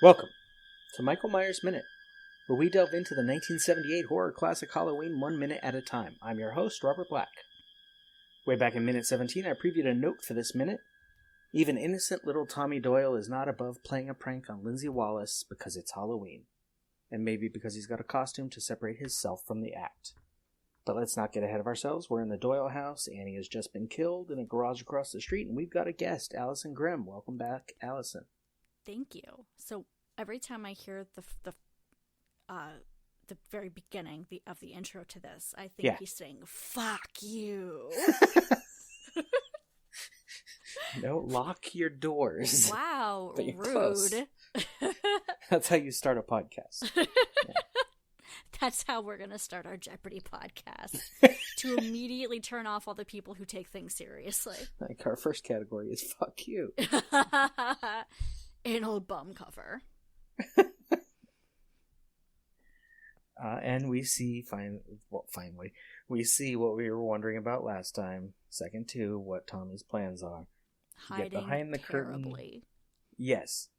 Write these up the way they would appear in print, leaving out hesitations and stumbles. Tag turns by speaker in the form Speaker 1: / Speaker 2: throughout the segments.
Speaker 1: Welcome to Michael Myers Minute, where we delve into the 1978 horror classic Halloween 1 minute at a time. I'm your host, Robert Black. Way back in minute 17, I previewed a note for this minute. Even innocent little Tommy Doyle is not above playing a prank on Lindsay Wallace because it's Halloween. And maybe because he's got a costume to separate himself from the act. But let's not get ahead of ourselves. We're in the Doyle house. Annie has just been killed in a garage across the street, and we've got a guest, Alyson Grimm. Welcome back, Alyson.
Speaker 2: Thank you. So every time I hear the very beginning of the intro to this, I think he's saying "fuck you."
Speaker 1: No, lock your doors.
Speaker 2: Wow,
Speaker 1: but you're
Speaker 2: rude.
Speaker 1: Close. That's how you start a podcast. Yeah.
Speaker 2: That's how we're going to start our Jeopardy podcast. To immediately turn off all the people who take things seriously.
Speaker 1: Like our first category is "fuck you."
Speaker 2: Anal bum cover.
Speaker 1: And we see, finally, we see what we were wondering about last time. Second two, what Tommy's plans are.
Speaker 2: Hiding
Speaker 1: get behind the
Speaker 2: terribly.
Speaker 1: curtain. Yes.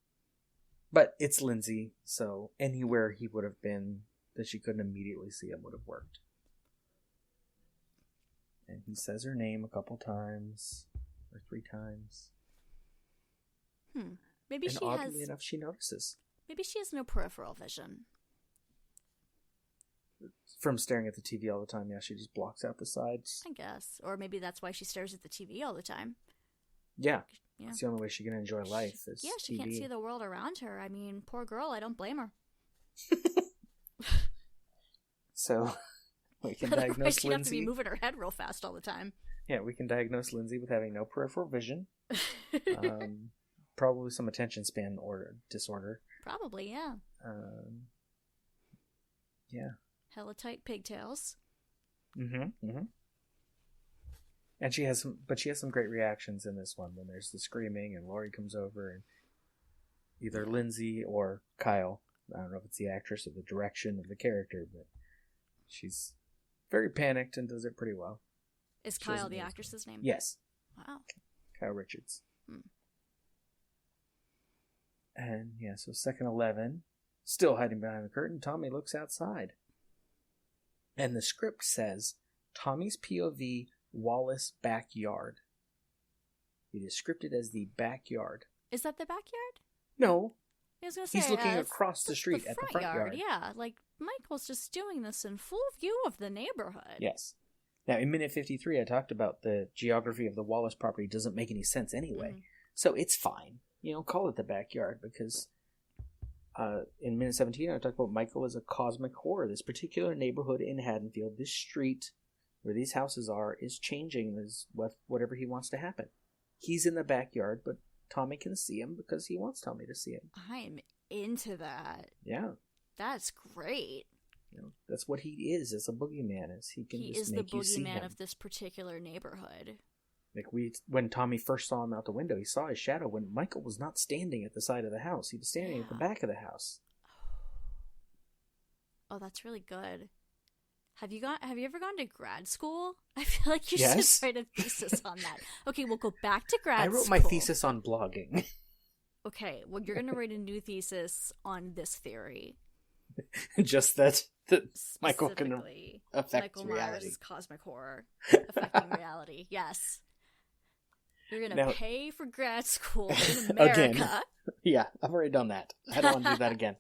Speaker 1: But it's Lindsay, so anywhere he would have been that she couldn't immediately see him would have worked. And he says her name a couple times, or 3 times.
Speaker 2: Maybe
Speaker 1: and oddly enough, she notices.
Speaker 2: Maybe she has no peripheral vision.
Speaker 1: From staring at the TV all the time, yeah, she just blocks out the sides.
Speaker 2: I guess. Or maybe that's why she stares at the TV all the time.
Speaker 1: Yeah. It's the only way she can enjoy life is
Speaker 2: she
Speaker 1: TV.
Speaker 2: Can't see the world around her. I mean, poor girl, I don't blame her.
Speaker 1: So, we can diagnose
Speaker 2: she'd
Speaker 1: Lindsay.
Speaker 2: have to be moving her head real fast all the time.
Speaker 1: Yeah, we can diagnose Lindsay with having no peripheral vision. Probably some attention span disorder.
Speaker 2: Probably, yeah.
Speaker 1: Yeah.
Speaker 2: Hella tight pigtails.
Speaker 1: And she has some great reactions in this one when there's the screaming and Laurie comes over and either Lindsay or Kyle, I don't know if it's the actress or the direction of the character, but she's very panicked and does it pretty well.
Speaker 2: Is Kyle the actress's name?
Speaker 1: Yes.
Speaker 2: Wow.
Speaker 1: Kyle Richards. And yeah, so second 11, still hiding behind the curtain, Tommy looks outside. And the script says, Tommy's POV, Wallace backyard. It is scripted as the backyard.
Speaker 2: Is that the backyard?
Speaker 1: No.
Speaker 2: I was gonna say,
Speaker 1: he's looking across the street at the front yard.
Speaker 2: Yeah, like Michael's just doing this in full view of the neighborhood.
Speaker 1: Yes. Now, in minute 53, I talked about the geography of the Wallace property doesn't make any sense anyway. So it's fine. Call it the backyard because in minute 17, I talked about Michael as a cosmic horror. This particular neighborhood in Haddonfield, this street where these houses are, is changing as whatever he wants to happen. He's in the backyard, but Tommy can see him because he wants Tommy to see him.
Speaker 2: I am into that.
Speaker 1: Yeah.
Speaker 2: That's great.
Speaker 1: That's what he is as a boogeyman. He is the boogeyman
Speaker 2: of this particular neighborhood.
Speaker 1: Like when Tommy first saw him out the window, he saw his shadow when Michael was not standing at the side of the house. He was standing at the back of the house.
Speaker 2: Oh, that's really good. Have you ever gone to grad school? I feel like you should write a thesis on that. Okay, we'll go back to grad school.
Speaker 1: I wrote my thesis on blogging.
Speaker 2: Okay, well, you're going to write a new thesis on this theory.
Speaker 1: Just that Michael can affect
Speaker 2: Michael
Speaker 1: reality.
Speaker 2: Myers' cosmic horror affecting reality. Yes. You're going to pay for grad school in America.
Speaker 1: Again. Yeah, I've already done that. I don't want to do that again.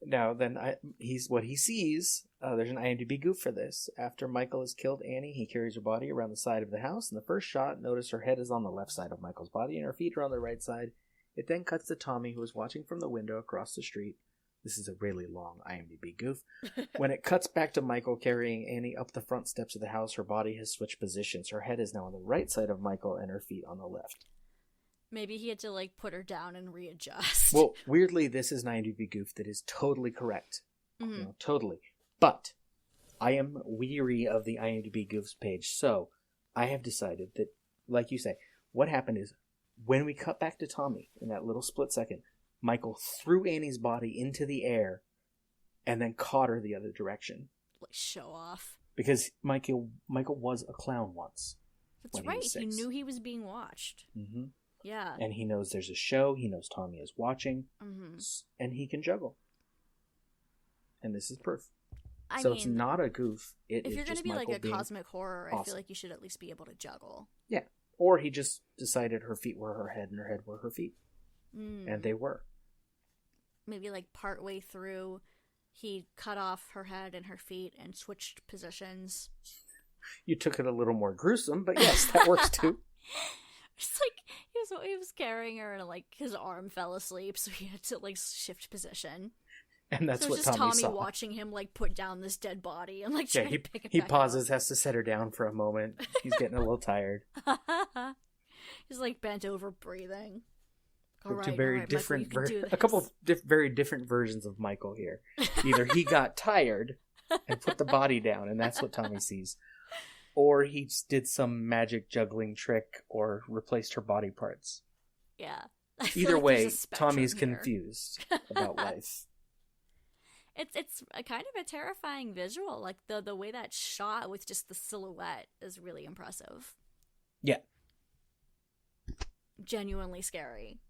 Speaker 1: Now, then, what he sees, there's an IMDb goof for this. After Michael has killed Annie, he carries her body around the side of the house. In the first shot, notice her head is on the left side of Michael's body and her feet are on the right side. It then cuts to Tommy, who is watching from the window across the street. This is a really long IMDb goof. When it cuts back to Michael carrying Annie up the front steps of the house, her body has switched positions. Her head is now on the right side of Michael and her feet on the left.
Speaker 2: Maybe he had to, put her down and readjust.
Speaker 1: Well, weirdly, this is an IMDb goof that is totally correct. Totally. But I am weary of the IMDb goofs page, so I have decided that, like you say, what happened is, when we cut back to Tommy in that little split second, Michael threw Annie's body into the air and then caught her the other direction.
Speaker 2: Show off.
Speaker 1: Because Michael was a clown once.
Speaker 2: That's right. He knew he was being watched. Yeah.
Speaker 1: And he knows there's a show. He knows Tommy is watching. Mm-hmm. And he can juggle. And this is proof. I mean, it's not a goof. If you're going to be Michael
Speaker 2: like a cosmic horror, awesome. I feel like you should at least be able to juggle.
Speaker 1: Yeah. Or he just decided her feet were her head and her head were her feet. And they were.
Speaker 2: Maybe like partway through, he cut off her head and her feet and switched positions.
Speaker 1: You took it a little more gruesome, but yes, that works too.
Speaker 2: It's like he was carrying her and like his arm fell asleep, so he had to like shift position.
Speaker 1: And that's
Speaker 2: so
Speaker 1: what Tommy
Speaker 2: Tommy
Speaker 1: saw.
Speaker 2: watching him like put down this dead body and like try to pick it
Speaker 1: he
Speaker 2: back
Speaker 1: pauses,
Speaker 2: up.
Speaker 1: Has to set her down for a moment. He's getting a little tired.
Speaker 2: He's like bent over, breathing.
Speaker 1: A couple of very different versions of Michael here. Either he got tired and put the body down, and that's what Tommy sees, or he did some magic juggling trick or replaced her body parts.
Speaker 2: Yeah.
Speaker 1: Either way, Tommy's confused about life.
Speaker 2: It's a kind of a terrifying visual. Like the way that's shot with just the silhouette is really impressive.
Speaker 1: Yeah.
Speaker 2: Genuinely scary.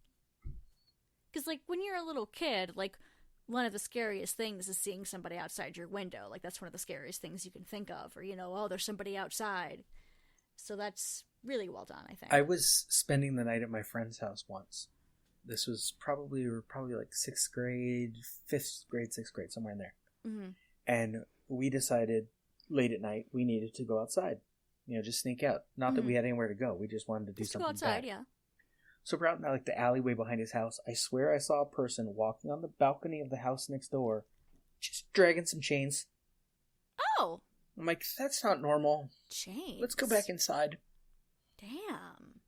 Speaker 2: Because, like, when you're a little kid, like, one of the scariest things is seeing somebody outside your window. Like, that's one of the scariest things you can think of. Or, you know, oh, there's somebody outside. So that's really well done, I think.
Speaker 1: I was spending the night at my friend's house once. This was probably like 6th grade, 5th grade, 6th grade, somewhere in there. Mm-hmm. And we decided late at night we needed to go outside. You know, just sneak out. Not that we had anywhere to go. We just wanted to do something
Speaker 2: go outside,
Speaker 1: bad.
Speaker 2: Yeah.
Speaker 1: So we're out in like the alleyway behind his house. I swear I saw a person walking on the balcony of the house next door, just dragging some chains.
Speaker 2: Oh.
Speaker 1: I'm like, that's not normal.
Speaker 2: Chains?
Speaker 1: Let's go back inside.
Speaker 2: Damn.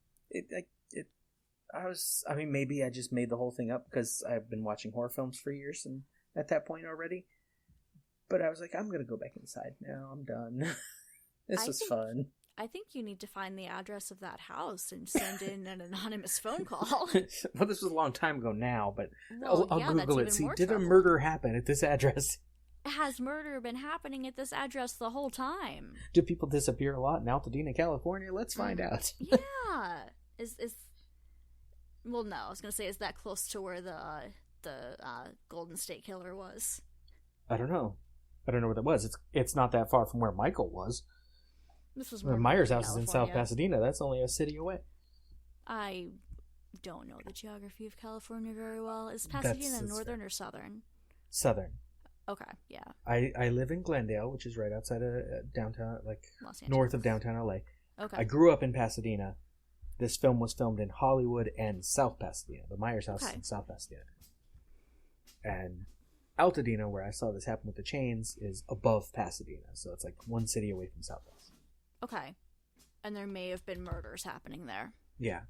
Speaker 1: Maybe I just made the whole thing up because I've been watching horror films for years and at that point already. But I was like, I'm going to go back inside now. I'm done. This was fun.
Speaker 2: I think you need to find the address of that house and send in an anonymous phone call.
Speaker 1: Well, this was a long time ago now, but I'll Google it. See, did
Speaker 2: trouble.
Speaker 1: A murder happen at this address?
Speaker 2: Has murder been happening at this address the whole time?
Speaker 1: Do people disappear a lot in Altadena, California? Let's find out.
Speaker 2: Yeah. Well, no, I was going to say, is that close to where the Golden State Killer was?
Speaker 1: I don't know. I don't know where that was. It's not that far from where Michael was.
Speaker 2: This was
Speaker 1: Myers' house is in South Pasadena. That's only a city away.
Speaker 2: I don't know the geography of California very well. Is Pasadena northern or southern?
Speaker 1: Southern.
Speaker 2: Okay, yeah.
Speaker 1: I live in Glendale, which is right outside of downtown, like north of downtown LA.
Speaker 2: Okay.
Speaker 1: I grew up in Pasadena. This film was filmed in Hollywood and South Pasadena. The Myers house is in South Pasadena. And Altadena, where I saw this happen with the chains, is above Pasadena. So it's like one city away from South Pasadena.
Speaker 2: Okay. And there may have been murders happening there.
Speaker 1: Yeah.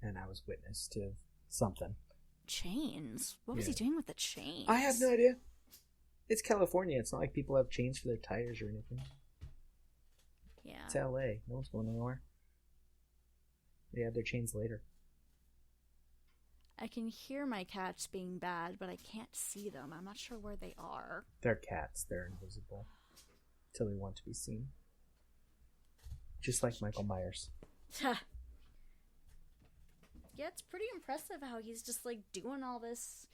Speaker 1: And I was witness to something.
Speaker 2: Chains? What was he doing with the chains?
Speaker 1: I have no idea. It's California. It's not like people have chains for their tires or anything.
Speaker 2: Yeah.
Speaker 1: It's LA. No one's going anywhere. They have their chains later.
Speaker 2: I can hear my cats being bad, but I can't see them. I'm not sure where they are.
Speaker 1: They're cats. They're invisible. Till they want to be seen. Just like Michael Myers.
Speaker 2: Yeah, it's pretty impressive how he's just like doing all this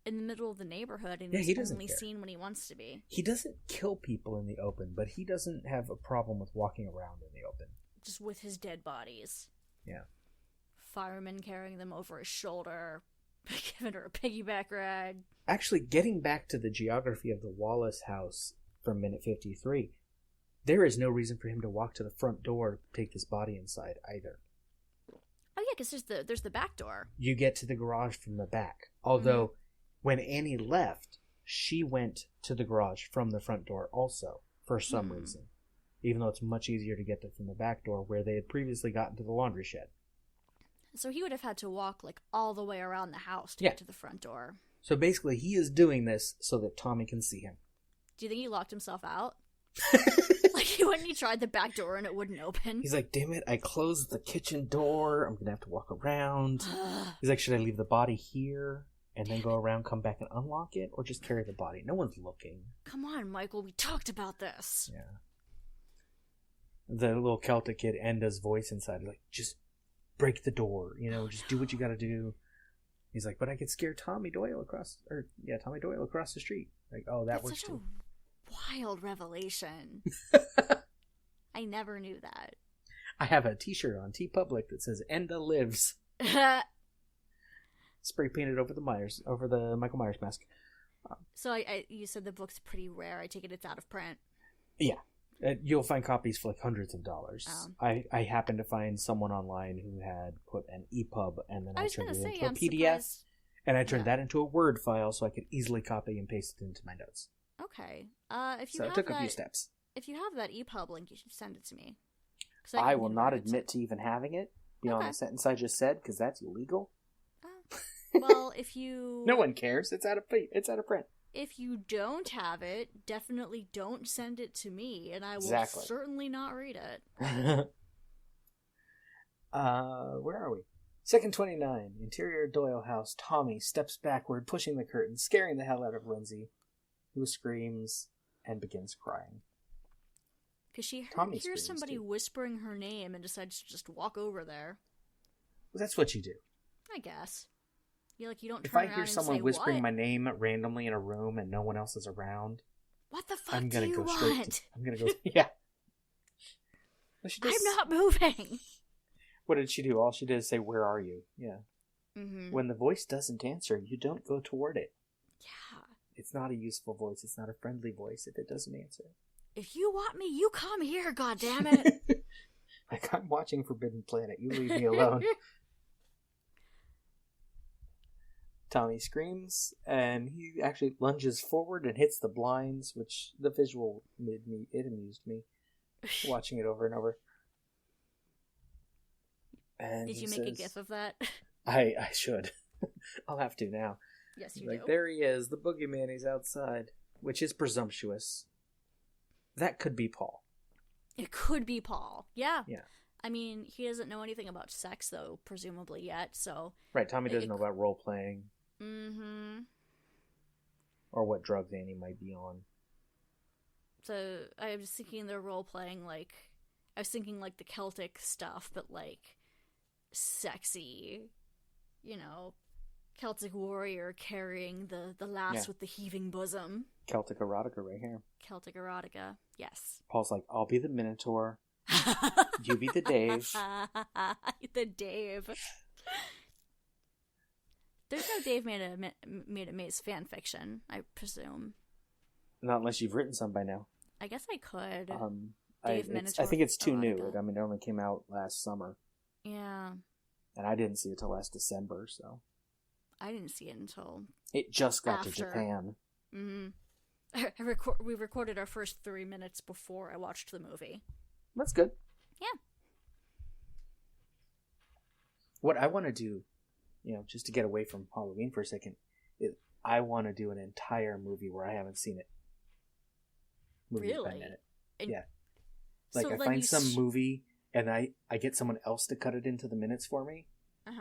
Speaker 2: in the middle of the neighborhood and he's only seen when he wants to be.
Speaker 1: He doesn't kill people in the open, but he doesn't have a problem with walking around in the open.
Speaker 2: Just with his dead bodies.
Speaker 1: Yeah.
Speaker 2: Firemen carrying them over his shoulder, giving her a piggyback ride.
Speaker 1: Actually, getting back to the geography of the Wallace house from minute 53, there is no reason for him to walk to the front door to take this body inside either.
Speaker 2: Oh yeah, because there's the back door.
Speaker 1: You get to the garage from the back. Although, when Annie left, she went to the garage from the front door also, for some reason. Even though it's much easier to get there from the back door where they had previously gotten to the laundry shed.
Speaker 2: So he would have had to walk like all the way around the house to get to the front door.
Speaker 1: So basically, he is doing this so that Tommy can see him.
Speaker 2: Do you think he locked himself out? Like, when he tried the back door and it wouldn't open?
Speaker 1: He's like, damn it, I closed the kitchen door. I'm going to have to walk around. He's like, should I leave the body here and then go around, come back and unlock it? Or just carry the body? No one's looking.
Speaker 2: Come on, Michael, we talked about this.
Speaker 1: Yeah. The little Celtic kid, Enda's voice inside, like, just break the door, just do what you gotta do. He's like, but I could scare Tommy Doyle across the street. Like, oh, that works too.
Speaker 2: Such a wild revelation. I never knew that.
Speaker 1: I have a t-shirt on TeePublic that says Enda lives. Spray painted over the Michael Myers mask.
Speaker 2: So you said the book's pretty rare. I take it it's out of print.
Speaker 1: Yeah. You'll find copies for like hundreds of dollars. I happened to find someone online who had put an EPUB, and then I turned it into a PDF, and I turned that into a Word file so I could easily copy and paste it into my notes.
Speaker 2: Okay.
Speaker 1: It took a few steps.
Speaker 2: If you have that EPUB link, you should send it to me.
Speaker 1: I will not admit to even having it beyond the sentence I just said, because that's illegal.
Speaker 2: Well, if you...
Speaker 1: No one cares. It's out of print.
Speaker 2: If you don't have it, definitely don't send it to me, and I will certainly not read it.
Speaker 1: Where are we? Second 29. Interior Doyle house. Tommy steps backward, pushing the curtain, scaring the hell out of Lindsay, who screams and begins crying.
Speaker 2: Because she hears somebody whispering her name and decides to just walk over there.
Speaker 1: Well, that's what you do.
Speaker 2: I guess. You don't
Speaker 1: if
Speaker 2: turn
Speaker 1: I
Speaker 2: around
Speaker 1: hear
Speaker 2: and
Speaker 1: someone
Speaker 2: say,
Speaker 1: whispering
Speaker 2: what?
Speaker 1: my name randomly in a room and no one else is around,
Speaker 2: what the fuck
Speaker 1: I'm gonna
Speaker 2: do you
Speaker 1: go
Speaker 2: want?
Speaker 1: I'm gonna go. Yeah. Well,
Speaker 2: I'm not moving.
Speaker 1: What did she do? All she did is say, "Where are you?" Yeah.
Speaker 2: Mm-hmm.
Speaker 1: When the voice doesn't answer, you don't go toward it.
Speaker 2: Yeah.
Speaker 1: It's not a useful voice. It's not a friendly voice if it doesn't answer.
Speaker 2: If you want me, you come here. Goddammit.
Speaker 1: Like, I'm watching Forbidden Planet. You leave me alone. Tommy screams, and he actually lunges forward and hits the blinds, which the visual amused me, watching it over and over. And
Speaker 2: did you make a gif of that?
Speaker 1: I should. I'll have to now.
Speaker 2: Yes, you do.
Speaker 1: There he is, the boogeyman, he's outside, which is presumptuous. That could be Paul.
Speaker 2: It could be Paul, yeah.
Speaker 1: Yeah.
Speaker 2: I mean, he doesn't know anything about sex, though, presumably yet, so...
Speaker 1: Right, Tommy doesn't know about role-playing.
Speaker 2: Mm-hmm.
Speaker 1: Or what drugs Annie might be on.
Speaker 2: So, I was thinking they're role-playing, I was thinking, the Celtic stuff, but, sexy, Celtic warrior carrying the lass with the heaving bosom.
Speaker 1: Celtic erotica right here.
Speaker 2: Celtic erotica, yes.
Speaker 1: Paul's like, I'll be the Minotaur. You be the Dave.
Speaker 2: The Dave. There's no Dave made a Maze fan fiction, I presume.
Speaker 1: Not unless you've written some by now.
Speaker 2: I guess I could.
Speaker 1: I think it's too new. I mean, it only came out last summer.
Speaker 2: Yeah.
Speaker 1: And I didn't see it till last December, so.
Speaker 2: I didn't see it until
Speaker 1: it just got to Japan.
Speaker 2: Mm-hmm. We recorded our first 3 minutes before I watched the movie.
Speaker 1: That's good.
Speaker 2: Yeah.
Speaker 1: What I want to do, just to get away from Halloween for a second, is I want to do an entire movie where I haven't seen it. Movie
Speaker 2: really?
Speaker 1: By minute.
Speaker 2: And
Speaker 1: yeah. I find some movie and I get someone else to cut it into the minutes for me,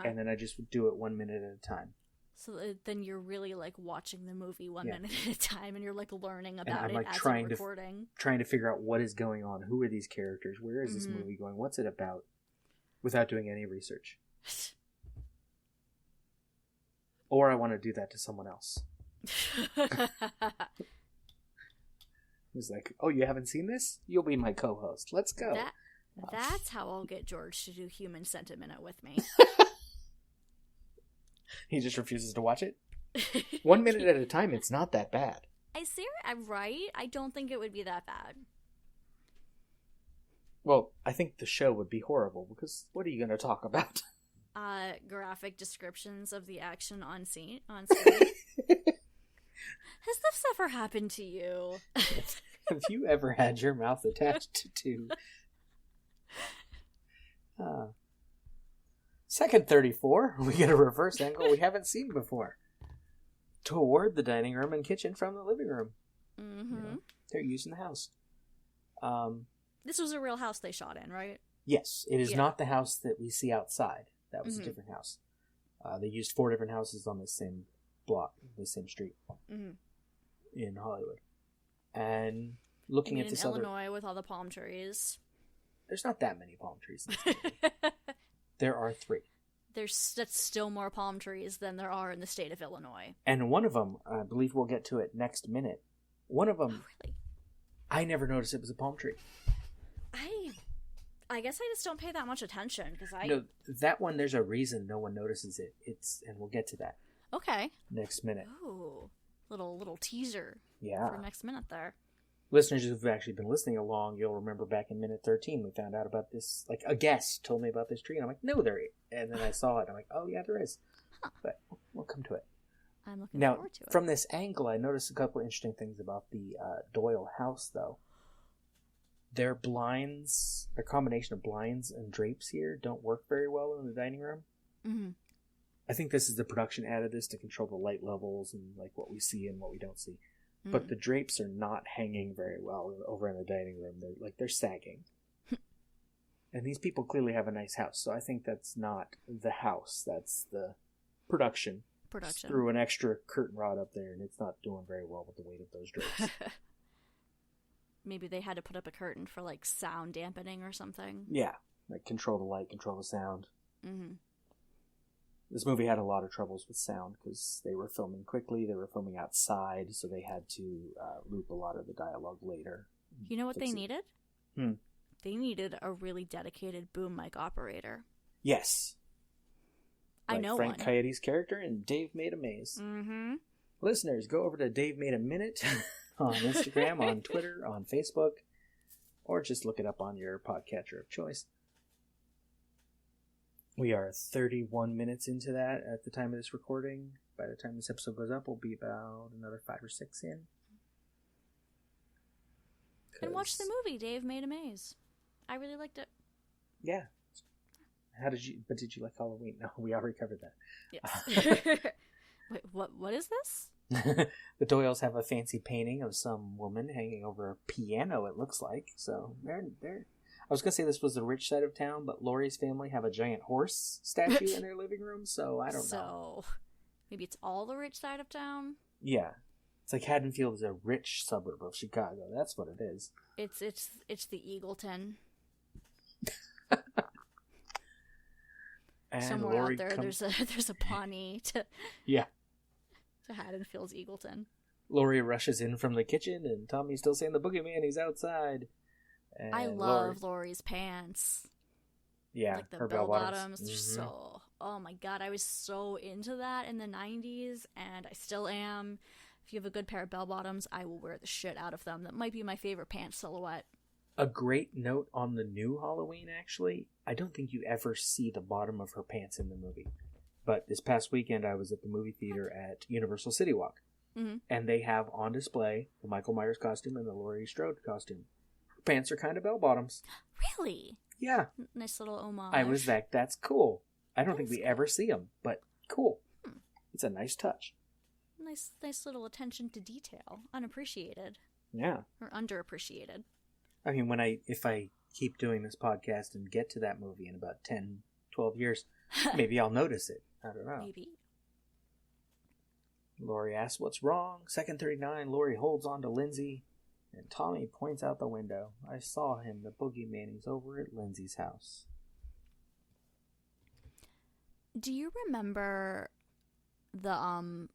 Speaker 1: and then I just do it 1 minute at a time.
Speaker 2: So then you're really watching the movie 1 minute at a time, and you're learning about
Speaker 1: and I'm,
Speaker 2: it as
Speaker 1: trying
Speaker 2: you're recording.
Speaker 1: Trying to figure out what is going on. Who are these characters? Where is this movie going? What's it about? Without doing any research. Or I want to do that to someone else. Who's like, oh, you haven't seen this? You'll be my co-host. Let's go.
Speaker 2: That's how I'll get George to do Human Sentiment with me.
Speaker 1: He just refuses to watch it? 1 minute at a time, it's not that bad.
Speaker 2: I'm right. I don't think it would be that bad.
Speaker 1: Well, I think the show would be horrible, because what are you going to talk about?
Speaker 2: Graphic descriptions of the action on screen. Has this ever happened to you?
Speaker 1: Have you ever had your mouth attached to... Second 34, we get a reverse angle we haven't seen before. Toward the dining room and kitchen from the living room.
Speaker 2: Mm-hmm.
Speaker 1: They're using the house.
Speaker 2: This was a real house they shot in, right?
Speaker 1: Yes, it is not the house that we see outside. That was a different house. They used 4 different houses on the same block, the same street in Hollywood. And looking at this
Speaker 2: in Illinois with all the palm trees.
Speaker 1: There's not that many palm trees in this movie. There are 3.
Speaker 2: That's still more palm trees than there are in the state of Illinois.
Speaker 1: And one of them, I believe we'll get to it next minute. One of them,
Speaker 2: really?
Speaker 1: I never noticed it was a palm tree.
Speaker 2: I guess I just don't pay that much attention because
Speaker 1: No, that one, there's a reason no one notices it. And we'll get to that.
Speaker 2: Okay.
Speaker 1: Next minute.
Speaker 2: Ooh, little teaser.
Speaker 1: Yeah.
Speaker 2: For next minute there.
Speaker 1: Listeners who've actually been listening along, you'll remember back in minute 13, we found out about this, like, a guest told me about this tree, and I'm like, no, there is. And then I saw it, and I'm like, oh, yeah, there is. Huh. But we'll come to it.
Speaker 2: I'm looking forward to it.
Speaker 1: Now, from this angle, I noticed a couple of interesting things about the Doyle house, though. Their blinds, their combination of blinds and drapes here don't work very well in the dining room.
Speaker 2: Mm-hmm.
Speaker 1: I think this is the production added this to control the light levels and, like, what we see and what we don't see. But the drapes are not hanging very well over in the dining room. They're sagging. And these people clearly have a nice house. So I think that's not the house. That's the production. Just threw an extra curtain rod up there, and it's not doing very well with the weight of those drapes.
Speaker 2: Maybe they had to put up a curtain for, like, sound dampening or something.
Speaker 1: Yeah. Like, control the light, control the sound.
Speaker 2: Mm-hmm.
Speaker 1: This movie had a lot of troubles with sound because they were filming quickly. They were filming outside, so they had to loop a lot of the dialogue later.
Speaker 2: You know what they needed?
Speaker 1: They
Speaker 2: needed a really dedicated boom mic operator.
Speaker 1: Yes.
Speaker 2: I know
Speaker 1: Frank
Speaker 2: one.
Speaker 1: Coyote's character and Dave Made a Maze.
Speaker 2: Mm-hmm.
Speaker 1: Listeners, go over to Dave Made a Minute on Instagram, on Twitter, on Facebook, or just look it up on your podcatcher of choice. We are 31 minutes into that at the time of this recording. By the time this episode goes up, we'll be about another 5 or 6 in.
Speaker 2: And watch the movie, Dave Made a Maze. I really liked it.
Speaker 1: Yeah. But did you like Halloween? No, we already covered that.
Speaker 2: Yes. Wait, what is this?
Speaker 1: The Doyles have a fancy painting of some woman hanging over a piano, it looks like. So they're I was going to say this was the rich side of town, but Laurie's family have a giant horse statue in their living room, so I don't know.
Speaker 2: So, maybe it's all the rich side of town?
Speaker 1: Yeah. It's like Haddonfield is a rich suburb of Chicago. That's what it is.
Speaker 2: It's the Eagleton.
Speaker 1: And
Speaker 2: somewhere
Speaker 1: Laurie
Speaker 2: out there, there's a Pawnee to Haddonfield's Eagleton.
Speaker 1: Laurie rushes in from the kitchen, and Tommy's still saying the boogeyman, he's outside. And
Speaker 2: I love Laurie's pants.
Speaker 1: Yeah,
Speaker 2: like the
Speaker 1: her
Speaker 2: bell bottoms.
Speaker 1: bottoms.
Speaker 2: They're so, oh my god, I was so into that in the 90s, and I still am. If you have a good pair of bell bottoms, I will wear the shit out of them. That might be my favorite pant silhouette.
Speaker 1: A great note on the new Halloween, actually. I don't think you ever see the bottom of her pants in the movie. But this past weekend, I was at the movie theater at Universal City Walk.
Speaker 2: Mm-hmm.
Speaker 1: And they have on display the Michael Myers costume and the Laurie Strode costume. Her pants are kind of bell bottoms.
Speaker 2: Really?
Speaker 1: Yeah.
Speaker 2: Nice little homage.
Speaker 1: I was like, that's cool. I don't think we ever see them, but cool. It's a nice touch.
Speaker 2: Nice little attention to detail. Unappreciated.
Speaker 1: Yeah.
Speaker 2: Or underappreciated.
Speaker 1: I mean, if I keep doing this podcast and get to that movie in about 10, 12 years, maybe I'll notice it. I don't know.
Speaker 2: Maybe.
Speaker 1: Laurie asks what's wrong. Second 39, Laurie holds on to Lindsay, and Tommy points out the window. I saw him, the boogeyman. He's over at Lindsay's house.
Speaker 2: Do you remember the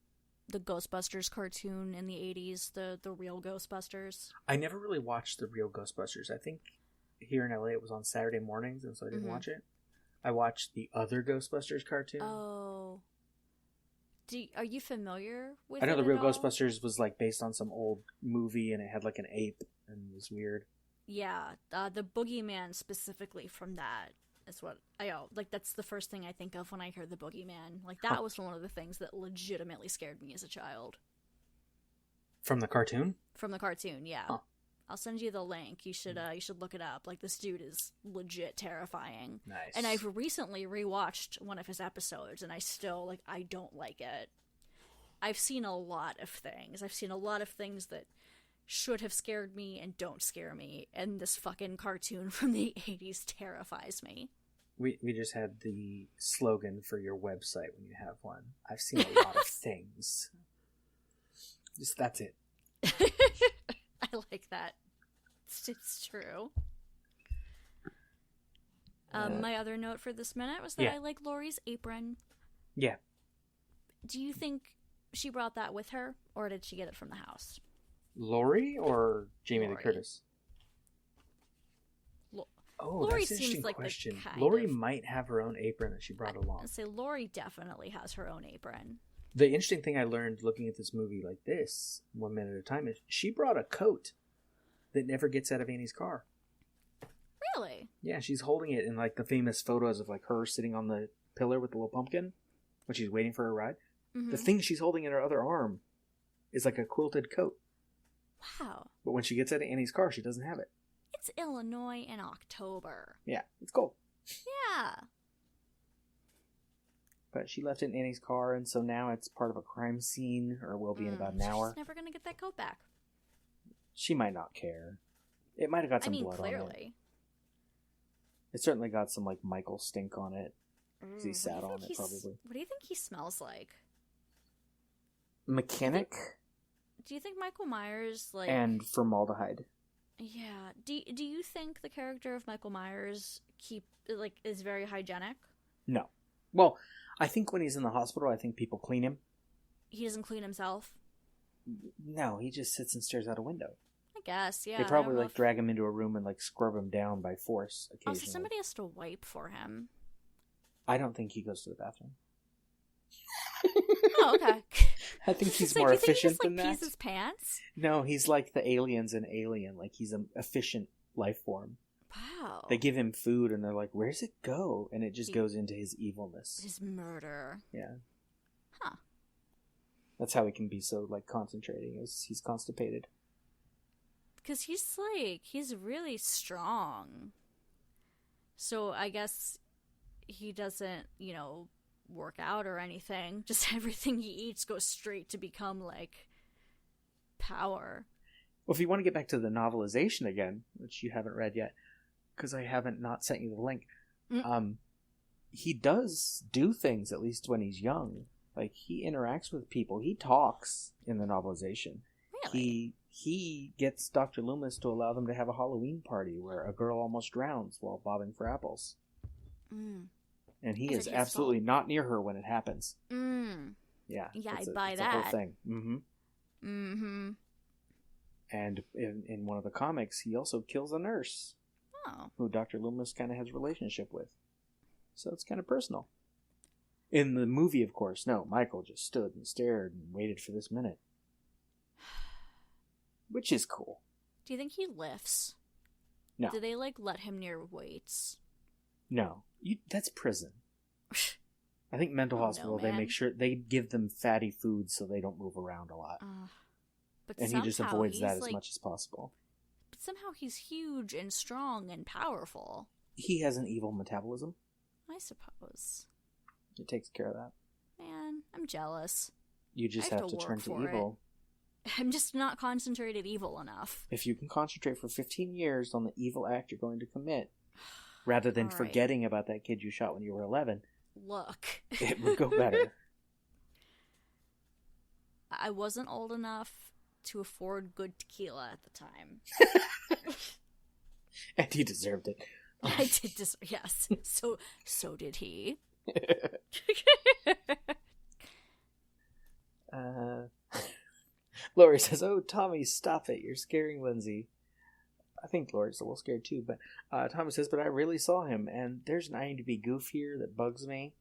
Speaker 2: Ghostbusters cartoon in the 80s, the Real Ghostbusters?
Speaker 1: I never really watched the Real Ghostbusters. I think here in LA it was on Saturday mornings, and so I didn't watch it. I watched the other Ghostbusters cartoon.
Speaker 2: Oh. Are you familiar with it?
Speaker 1: I know the Real
Speaker 2: at all?
Speaker 1: Ghostbusters was like based on some old movie, and it had like an ape, and it was weird.
Speaker 2: Yeah, the boogeyman specifically from that is what that's the first thing I think of when I hear the boogeyman. Like that was one of the things that legitimately scared me as a child.
Speaker 1: From the cartoon?
Speaker 2: From the cartoon, yeah.
Speaker 1: Huh.
Speaker 2: I'll send you the link. You should look it up. Like this dude is legit terrifying.
Speaker 1: Nice.
Speaker 2: And I've recently rewatched one of his episodes, and I still I don't like it. I've seen a lot of things. I've seen a lot of things that should have scared me and don't scare me, and this fucking cartoon from the 80s terrifies me.
Speaker 1: We just had the slogan for your website when you have one. I've seen a lot of things. Just that's it.
Speaker 2: I like that. It's true. My other note for this minute was that I like Laurie's apron.
Speaker 1: Yeah.
Speaker 2: Do you think she brought that with her, or did she get it from the house?
Speaker 1: Laurie or Jamie Lee Curtis?
Speaker 2: Laurie
Speaker 1: that's an interesting
Speaker 2: like
Speaker 1: question. Laurie might have her own apron that she brought along.
Speaker 2: I'd say Laurie definitely has her own apron.
Speaker 1: The interesting thing I learned looking at this movie like this, 1 minute at a time, is she brought a coat that never gets out of Annie's car.
Speaker 2: Really?
Speaker 1: Yeah, she's holding it in like the famous photos of like her sitting on the pillar with the little pumpkin when she's waiting for her ride. Mm-hmm. The thing she's holding in her other arm is like a quilted coat.
Speaker 2: Wow.
Speaker 1: But when she gets out of Annie's car, she doesn't have it.
Speaker 2: It's Illinois in October.
Speaker 1: Yeah, it's cold.
Speaker 2: Yeah.
Speaker 1: But she left it in Annie's car, and so now it's part of a crime scene, or will be in about an hour.
Speaker 2: She's never going to get that coat back.
Speaker 1: She might not care. It might have got some blood
Speaker 2: clearly.
Speaker 1: on it. It certainly got some, like, Michael stink on it. Because he sat on it, probably.
Speaker 2: What do you think he smells like?
Speaker 1: Mechanic?
Speaker 2: Do you think Michael Myers, like...
Speaker 1: And formaldehyde.
Speaker 2: Yeah. Do you think the character of Michael Myers is very hygienic?
Speaker 1: No. Well, I think when he's in the hospital, I think people clean him.
Speaker 2: He doesn't clean himself?
Speaker 1: No, he just sits and stares out a window.
Speaker 2: I guess, yeah.
Speaker 1: They probably, drag him into a room and, scrub him down by force occasionally.
Speaker 2: Also, somebody has to wipe for him.
Speaker 1: I don't think he goes to the bathroom.
Speaker 2: Oh, okay.
Speaker 1: I think he's more efficient than that.
Speaker 2: He pees his pants?
Speaker 1: No, he's like the aliens in Alien. Like, he's an efficient life form.
Speaker 2: Wow.
Speaker 1: They give him food, and they're like, where's it go? And it just goes into his evilness.
Speaker 2: His murder.
Speaker 1: Yeah.
Speaker 2: Huh.
Speaker 1: That's how he can be so, concentrating, is he's constipated.
Speaker 2: Because he's really strong. So I guess he doesn't, work out or anything. Just everything he eats goes straight to become, power.
Speaker 1: Well, if you want to get back to the novelization again, which you haven't read yet, because I haven't not sent you the link, he does do things, at least when he's young. Like, he interacts with people. He talks in the novelization.
Speaker 2: Really?
Speaker 1: He gets Dr. Loomis to allow them to have a Halloween party where a girl almost drowns while bobbing for apples.
Speaker 2: Mm.
Speaker 1: And he is absolutely not near her when it happens.
Speaker 2: Mm.
Speaker 1: Yeah.
Speaker 2: Yeah, I buy that.
Speaker 1: The whole thing. Mm-hmm.
Speaker 2: Mm-hmm.
Speaker 1: And in one of the comics, he also kills a nurse.
Speaker 2: Oh.
Speaker 1: Who Dr. Loomis kind of has a relationship with. So it's kind of personal. In the movie, of course, no. Michael just stood and stared and waited for this minute. Which is cool.
Speaker 2: Do you think he lifts?
Speaker 1: No.
Speaker 2: Do they, let him near weights?
Speaker 1: No. That's prison. I think mental hospital, they make sure they give them fatty food so they don't move around a lot. And he just avoids that as much as possible.
Speaker 2: But somehow he's huge and strong and powerful.
Speaker 1: He has an evil metabolism.
Speaker 2: I suppose.
Speaker 1: It takes care of that.
Speaker 2: Man, I'm jealous.
Speaker 1: You just have to turn to evil.
Speaker 2: I'm just not concentrated evil enough.
Speaker 1: If you can concentrate for 15 years on the evil act you're going to commit, rather than forgetting about that kid you shot when you were 11,
Speaker 2: look,
Speaker 1: it would go better.
Speaker 2: I wasn't old enough to afford good tequila at the time.
Speaker 1: And he deserved it.
Speaker 2: I did yes. So did he.
Speaker 1: Laurie says, "Oh, Tommy, stop it. You're scaring Lindsay." I think Laurie's a little scared too, but Tommy says, "But I really saw him, and there's an IMDb goof here that bugs me,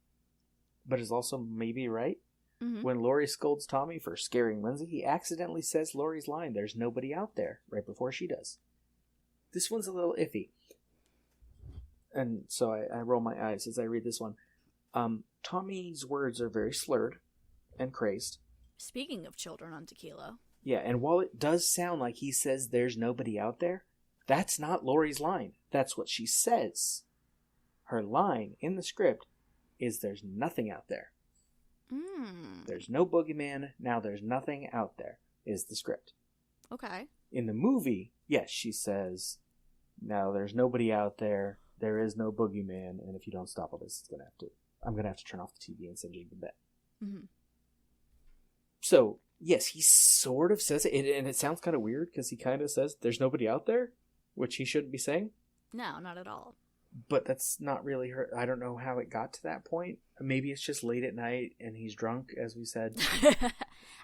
Speaker 1: but is also maybe right." Mm-hmm. When Laurie scolds Tommy for scaring Lindsay, he accidentally says Laurie's line, "There's nobody out there," right before she does. This one's a little iffy. And so I roll my eyes as I read this one. Tommy's words are very slurred and crazed.
Speaker 2: Speaking of children on tequila.
Speaker 1: Yeah, and while it does sound like he says there's nobody out there, that's not Laurie's line. That's what she says. Her line in the script is there's nothing out there. There's no boogeyman, now there's nothing out there, is the script.
Speaker 2: Okay.
Speaker 1: In the movie, yes, she says, now there's nobody out there, there is no boogeyman, and if you don't stop all this, I'm going to have to turn off the TV and send you to bed. Mm-hmm. So, yes, he sort of says it, and it sounds kind of weird, because he kind of says, there's nobody out there, which he shouldn't be saying.
Speaker 2: No, not at all.
Speaker 1: But that's not really her. I don't know how it got to that point. Maybe it's just late at night and he's drunk, as we said.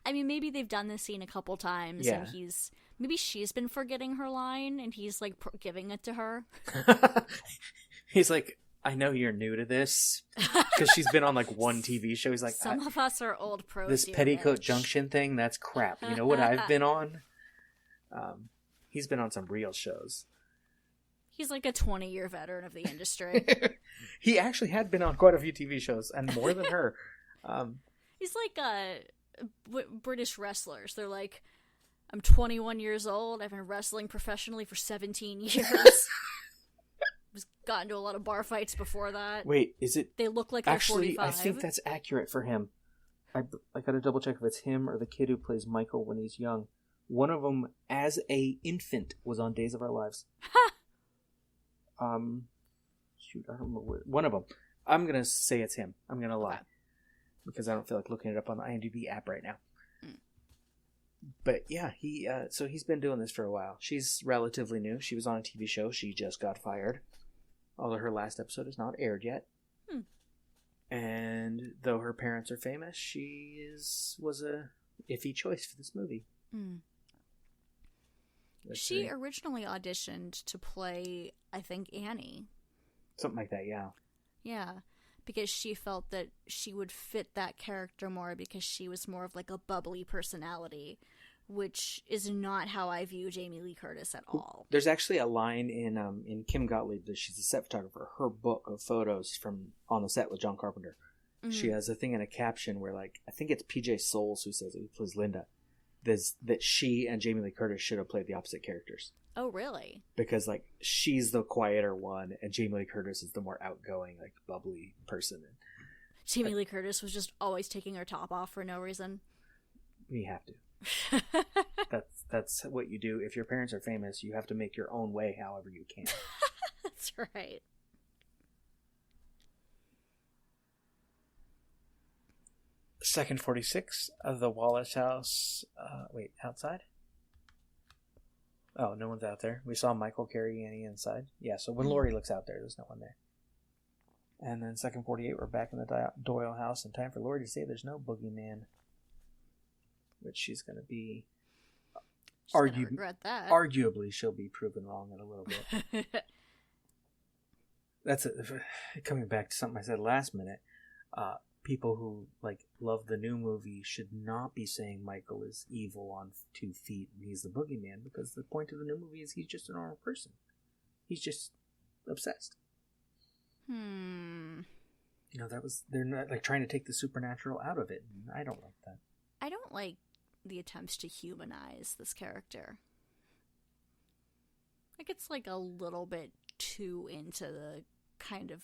Speaker 2: I mean, maybe they've done this scene a couple times,
Speaker 1: Yeah.
Speaker 2: and maybe she's been forgetting her line, and he's like giving it to her.
Speaker 1: He's like, I know you're new to this, because she's been on like one TV show. He's like,
Speaker 2: some of us are old pros.
Speaker 1: This Petticoat Junction thing, that's crap. You know what I've been on? He's been on some real shows.
Speaker 2: He's like a 20-year veteran of the industry.
Speaker 1: He actually had been on quite a few TV shows, and more than her.
Speaker 2: He's like British wrestlers. They're like, I'm 21 years old. I've been wrestling professionally for 17 years. Got into a lot of bar fights before that.
Speaker 1: Wait, is it?
Speaker 2: They look like they're
Speaker 1: actually,
Speaker 2: 45.
Speaker 1: I think that's accurate for him. I gotta double check if it's him or the kid who plays Michael when he's young. One of them, as a infant, was on Days of Our Lives. Shoot, I don't remember one of them. I'm gonna say it's him. I'm gonna lie because I don't feel like looking it up on the IMDb app right now. But yeah, so he's been doing this for a while. She's relatively new. She was on a TV show. She just got fired. Although her last episode is not aired yet. And though her parents are famous, was a iffy choice for this movie.
Speaker 2: She originally auditioned to play, I think, Annie.
Speaker 1: Something like that, yeah.
Speaker 2: Yeah, because she felt that she would fit that character more because she was more of like a bubbly personality, which is not how I view Jamie Lee Curtis at all.
Speaker 1: There's actually a line in Kim Gottlieb, that she's a set photographer, her book of photos from on the set with John Carpenter. Mm-hmm. She has a thing in a caption where, like, I think it's PJ Souls who says it, who plays Linda, that she and Jamie Lee Curtis should have played the opposite characters.
Speaker 2: Oh, really?
Speaker 1: Because, like, she's the quieter one, and Jamie Lee Curtis is the more outgoing, like, bubbly person.
Speaker 2: Jamie Lee Curtis was just always taking her top off for no reason.
Speaker 1: We have to. That's what you do. If your parents are famous, you have to make your own way however you can.
Speaker 2: That's right.
Speaker 1: Second 46 of the Wallace house. Outside? Oh, no one's out there. We saw Michael carry Annie inside. Yeah, so when Laurie looks out there, there's no one there. And then second 48, we're back in the Doyle house, and time for Laurie to say there's no boogeyman. Which she's going to be...
Speaker 2: regret that.
Speaker 1: Arguably, she'll be proven wrong in a little bit. That's coming back to something I said last minute. People who love the new movie should not be saying Michael is evil on 2 feet and he's the boogeyman, because the point of the new movie is he's just a normal person. He's just obsessed. They're not trying to take the supernatural out of it. And I don't like that.
Speaker 2: I don't like the attempts to humanize this character. It's a little bit too into the kind of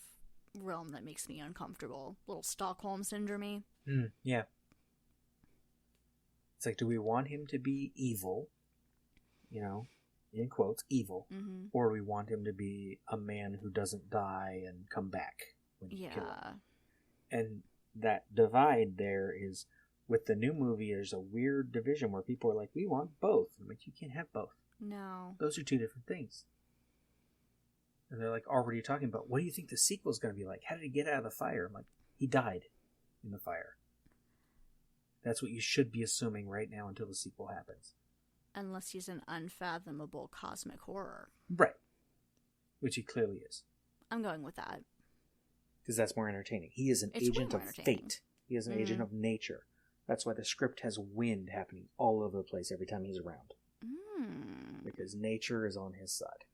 Speaker 2: realm that makes me uncomfortable. A little Stockholm syndrome-y.
Speaker 1: Yeah. It's do we want him to be evil, in quotes, evil, or we want him to be a man who doesn't die and come back when you kill him? And that divide there is, with the new movie, there's a weird division where people are like, we want both. I'm like, you can't have both.
Speaker 2: No.
Speaker 1: Those are two different things. And they're already talking about, what do you think the sequel is going to be like? How did he get out of the fire? I'm like, he died in the fire. That's what you should be assuming right now until the sequel happens.
Speaker 2: Unless he's an unfathomable cosmic horror.
Speaker 1: Right. Which he clearly is.
Speaker 2: I'm going with that.
Speaker 1: Because that's more entertaining. He is an agent of fate. He is an agent of nature. That's why the script has wind happening all over the place every time he's around. Because nature is on his side.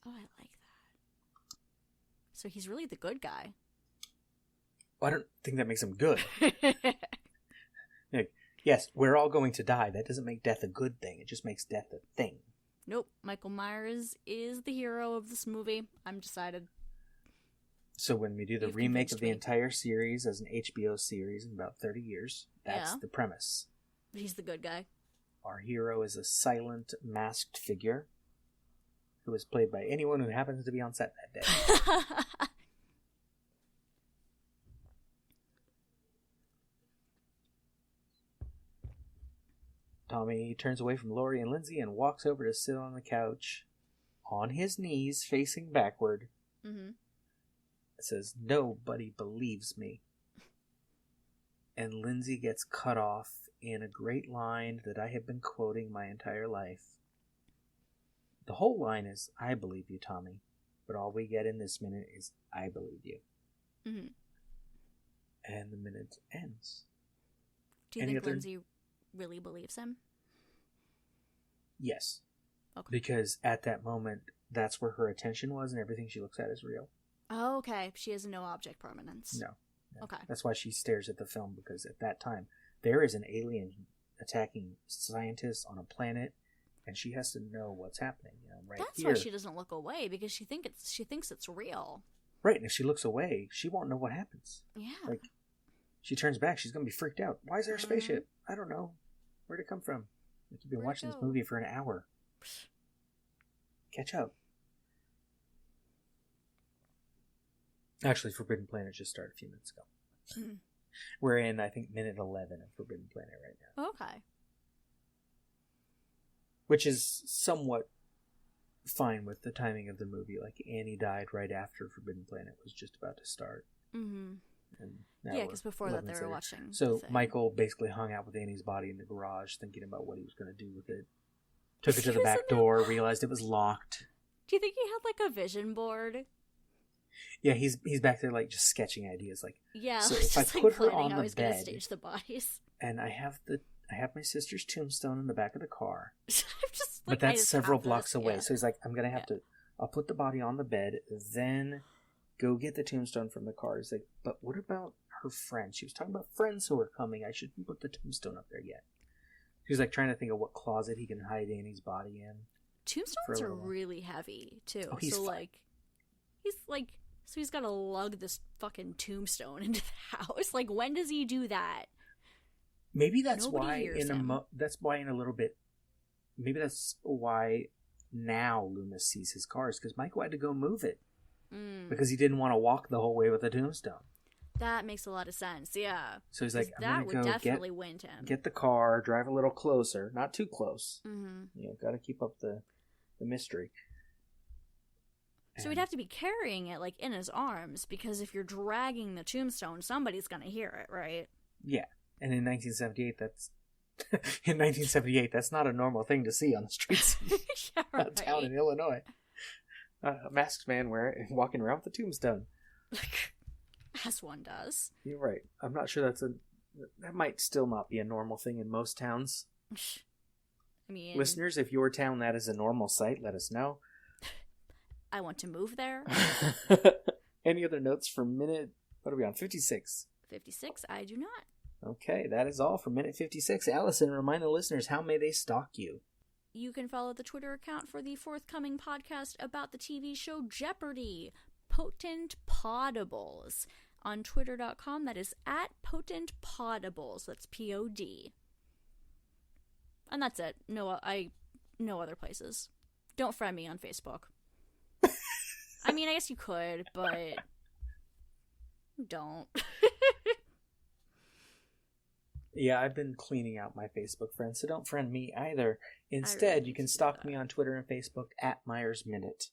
Speaker 2: Oh, I like that. So he's really the good guy.
Speaker 1: Well, I don't think that makes him good. Yes, we're all going to die. That doesn't make death a good thing. It just makes death a thing.
Speaker 2: Nope. Michael Myers is the hero of this movie. I'm decided.
Speaker 1: So when we do the remake of the entire series as an HBO series in about 30 years, that's the premise.
Speaker 2: He's the good guy.
Speaker 1: Our hero is a silent, masked figure who is played by anyone who happens to be on set that day. Tommy turns away from Laurie and Lindsay and walks over to sit on the couch, on his knees, facing backward,
Speaker 2: Mm-hmm.
Speaker 1: It says, "Nobody believes me." And Lindsay gets cut off in a great line that I have been quoting my entire life. The whole line is, "I believe you, Tommy." But all we get in this minute is, "I believe you."
Speaker 2: Mm-hmm.
Speaker 1: And the minute ends.
Speaker 2: Do you think Lindsay really believes him?
Speaker 1: Yes.
Speaker 2: Okay.
Speaker 1: Because at that moment, that's where her attention was, and everything she looks at is real.
Speaker 2: Oh, okay. She has no object permanence.
Speaker 1: No.
Speaker 2: Okay.
Speaker 1: That's why she stares at the film, because at that time, there is an alien attacking scientists on a planet, and she has to know what's happening.
Speaker 2: That's why she doesn't look away, because she thinks it's real.
Speaker 1: Right, and if she looks away, she won't know what happens.
Speaker 2: Yeah.
Speaker 1: She turns back, she's going to be freaked out. Why is there a spaceship? I don't know. Where'd it come from? You've been watching this movie for an hour. Catch up. Actually, Forbidden Planet just started a few minutes ago.
Speaker 2: Mm.
Speaker 1: We're in, I think, minute 11 of Forbidden Planet right now.
Speaker 2: Okay.
Speaker 1: Which is somewhat fine with the timing of the movie. Like, Annie died right after Forbidden Planet was just about to start.
Speaker 2: Mm-hmm.
Speaker 1: And
Speaker 2: yeah, because before that they were watching.
Speaker 1: So Michael basically hung out with Annie's body in the garage, thinking about what he was going to do with it. Took it to the back door, realized it was locked.
Speaker 2: Do you think he had like a vision board?
Speaker 1: Yeah, he's back there like just sketching ideas. Like,
Speaker 2: yeah,
Speaker 1: so
Speaker 2: if
Speaker 1: I put her on the bed,
Speaker 2: gonna stage the bodies,
Speaker 1: and I have my sister's tombstone in the back of the car.
Speaker 2: But
Speaker 1: that's several blocks away. Yeah. So he's like, I'm gonna have to. I'll put the body on the bed, then go get the tombstone from the car. He's like, but what about her friends? She was talking about friends who are coming. I shouldn't put the tombstone up there yet. He's like trying to think of what closet he can hide Annie's body in.
Speaker 2: Tombstones are really heavy too.
Speaker 1: Oh, he's
Speaker 2: he's got to lug this fucking tombstone into the house. Like, when does he do that?
Speaker 1: Maybe that's why that's why in a little bit. Maybe that's why now Loomis sees his cars, because Michael had to go move it because he didn't want to walk the whole way with a tombstone.
Speaker 2: That makes a lot of sense, yeah.
Speaker 1: So he's like,
Speaker 2: that would definitely win him.
Speaker 1: Get the car, drive a little closer, not too close.
Speaker 2: Mm-hmm.
Speaker 1: Got to keep up the mystery.
Speaker 2: So he'd have to be carrying it like in his arms, because if you're dragging the tombstone, somebody's gonna hear it, right?
Speaker 1: Yeah, and in 1978, that's not a normal thing to see on the streets of town in Illinois. A masked man walking around with a tombstone.
Speaker 2: As one does.
Speaker 1: You're right. I'm not sure that might still not be a normal thing in most towns.
Speaker 2: I mean,
Speaker 1: listeners, if your town that is a normal sight, let us know.
Speaker 2: I want to move there.
Speaker 1: Any other notes for minute, what are we on, 56?
Speaker 2: 56, I do not.
Speaker 1: Okay, that is all for minute 56. Alyson, remind the listeners, how may they stalk you?
Speaker 2: You can follow the Twitter account for the forthcoming podcast about the TV show Jeopardy! Potent Podables. On Twitter.com, that is @Potent Podables. That's POD. And that's it. No other places. Don't friend me on Facebook. I mean, I guess you could, but don't.
Speaker 1: Yeah, I've been cleaning out my Facebook friends, so don't friend me either. Instead, really you can stalk me on Twitter and Facebook @MyersMinute,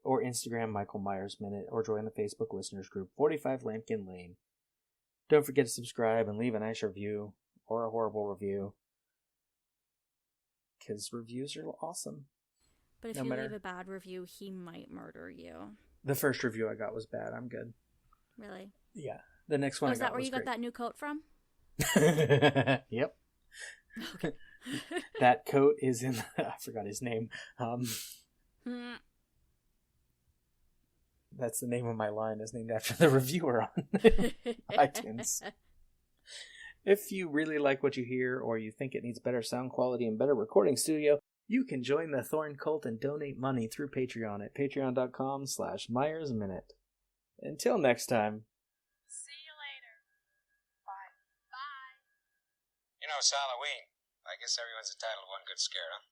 Speaker 1: or Instagram Michael Myers Minute, or join the Facebook listeners group 45 Lampkin Lane. Don't forget to subscribe and leave a nice review, or a horrible review, because reviews are awesome.
Speaker 2: But if you leave a bad review, he might murder you. The
Speaker 1: first review I got was bad. I'm good.
Speaker 2: Really?
Speaker 1: Yeah. The next one I got was
Speaker 2: is that where you
Speaker 1: great.
Speaker 2: got that new coat from?
Speaker 1: Yep. Okay. That coat is in... I forgot his name. That's the name of my line. It's named after the reviewer on iTunes. If you really like what you hear, or you think it needs better sound quality and better recording studio, you can join the Thorn Cult and donate money through Patreon at patreon.com/MyersMinute. Until next time.
Speaker 3: See you later. Bye. Bye. You know, it's Halloween. I guess everyone's entitled to one good scare, huh?